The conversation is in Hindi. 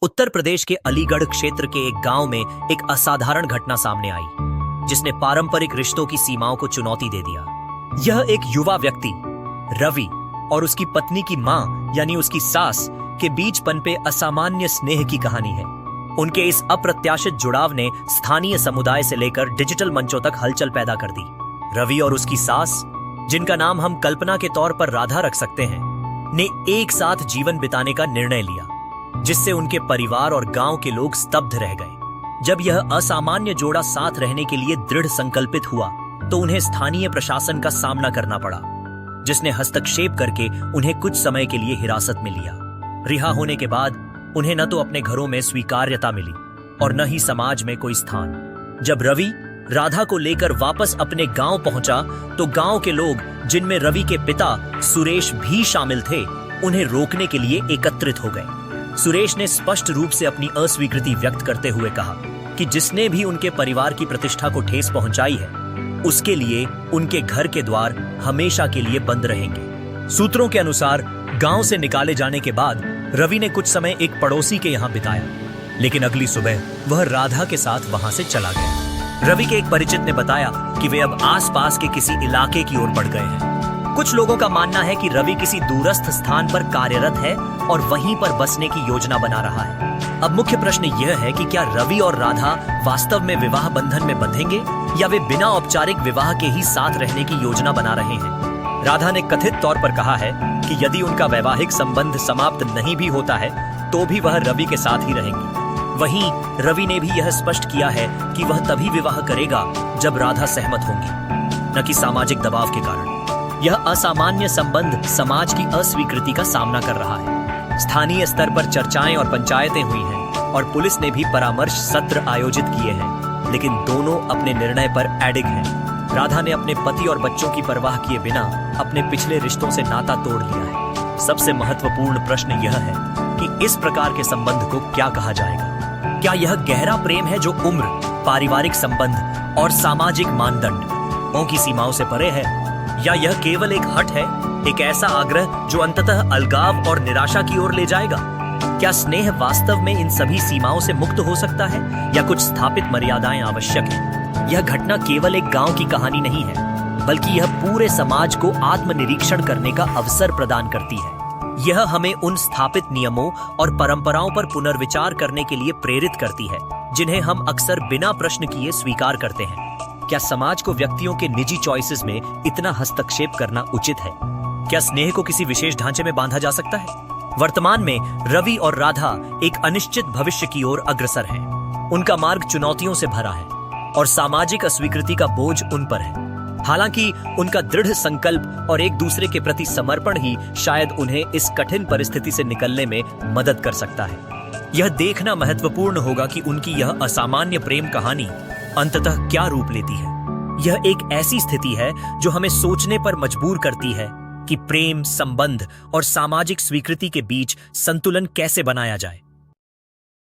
उत्तर प्रदेश के अलीगढ़ क्षेत्र के एक गांव में एक असाधारण घटना सामने आई जिसने पारंपरिक रिश्तों की सीमाओं को चुनौती दे दिया। यह एक युवा व्यक्ति रवि और उसकी पत्नी की मां यानी उसकी सास के बीच पनपे असामान्य स्नेह की कहानी है। उनके इस अप्रत्याशित जुड़ाव ने स्थानीय समुदाय से लेकर डिजिटल मंचों तक हलचल पैदा कर दी। रवि और उसकी सास, जिनका नाम हम कल्पना के तौर पर राधा रख सकते हैं, ने एक साथ जीवन बिताने का निर्णय लिया, जिससे उनके परिवार और गांव के लोग स्तब्ध रह गए। जब यह असामान्य जोड़ा साथ रहने के लिए दृढ़ संकल्पित हुआ तो उन्हें स्थानीय प्रशासन का सामना करना पड़ा, जिसने हस्तक्षेप करके उन्हें कुछ समय के लिए हिरासत में लिया। रिहा होने के बाद उन्हें न तो अपने घरों में स्वीकार्यता मिली और न ही समाज में कोई स्थान। जब रवि राधा को लेकर वापस अपने गांव पहुंचा तो गांव के लोग, जिनमें रवि के पिता सुरेश भी शामिल थे, उन्हें रोकने के लिए एकत्रित हो गए। सुरेश ने स्पष्ट रूप से अपनी अस्वीकृति व्यक्त करते हुए कहा कि जिसने भी उनके परिवार की प्रतिष्ठा को ठेस पहुंचाई है, उसके लिए उनके घर के द्वार हमेशा के लिए बंद रहेंगे। सूत्रों के अनुसार गांव से निकाले जाने के बाद रवि ने कुछ समय एक पड़ोसी के यहां बिताया, लेकिन अगली सुबह वह राधा के साथ वहां से चला गया। रवि के एक परिचित ने बताया कि वे अब आसपास के किसी इलाके की ओर बढ़ गए हैं। कुछ लोगों का मानना है कि रवि किसी दूरस्थ स्थान पर कार्यरत है और वहीं पर बसने की योजना बना रहा है। अब मुख्य प्रश्न यह है कि क्या रवि और राधा वास्तव में विवाह बंधन में बंधेंगे या वे बिना औपचारिक विवाह के ही साथ रहने की योजना बना रहे हैं। राधा ने कथित तौर पर कहा है कि यदि उनका वैवाहिक संबंध समाप्त नहीं भी होता है तो भी वह रवि के साथ ही रहेंगी। वहीं रवि ने भी यह स्पष्ट किया है कि वह तभी विवाह करेगा जब राधा सहमत होंगी, न कि सामाजिक दबाव के कारण। यह असामान्य संबंध समाज की अस्वीकृति का सामना कर रहा है। स्थानीय स्तर पर चर्चाएं और पंचायतें हुई हैं और पुलिस ने भी परामर्श सत्र आयोजित किए हैं, लेकिन दोनों अपने निर्णय पर अडिग हैं। राधा ने अपने पति और बच्चों की परवाह किए बिना अपने पिछले रिश्तों से नाता तोड़ लिया है। सबसे महत्वपूर्ण प्रश्न यह है कि इस प्रकार के संबंध को क्या कहा जाएगा। क्या यह गहरा प्रेम है जो उम्र, पारिवारिक संबंध और सामाजिक मानदंडों की सीमाओं से परे है, या यह केवल एक हट है, एक ऐसा आग्रह जो अंततः अलगाव और निराशा की ओर ले जाएगा। क्या स्नेह वास्तव में इन सभी सीमाओं से मुक्त हो सकता है या कुछ स्थापित मर्यादाएं आवश्यक हैं? यह घटना केवल एक गांव की कहानी नहीं है, बल्कि यह पूरे समाज को आत्मनिरीक्षण करने का अवसर प्रदान करती है। यह हमें उन स्थापित नियमों और परंपराओं पर पुनर्विचार करने के लिए प्रेरित करती है, जिन्हें हम अक्सर बिना प्रश्न किए स्वीकार करते हैं। क्या समाज को व्यक्तियों के निजी चॉइसेस में इतना हस्तक्षेप करना उचित है? क्या स्नेह को किसी विशेष ढांचे में बांधा जा सकता है? वर्तमान में रवि और राधा एक अनिश्चित भविष्य की ओर अग्रसर हैं। उनका मार्ग चुनौतियों से भरा है और सामाजिक अस्वीकृति का बोझ उन पर है। हालांकि उनका दृढ़ संकल्प और एक दूसरे के प्रति समर्पण ही शायद उन्हें इस कठिन परिस्थिति से निकलने में मदद कर सकता है। यह देखना महत्वपूर्ण होगा कि उनकी यह असामान्य प्रेम कहानी अंततः क्या रूप लेती है। यह एक ऐसी स्थिति है जो हमें सोचने पर मजबूर करती है कि प्रेम, संबंध और सामाजिक स्वीकृति के बीच संतुलन कैसे बनाया जाए।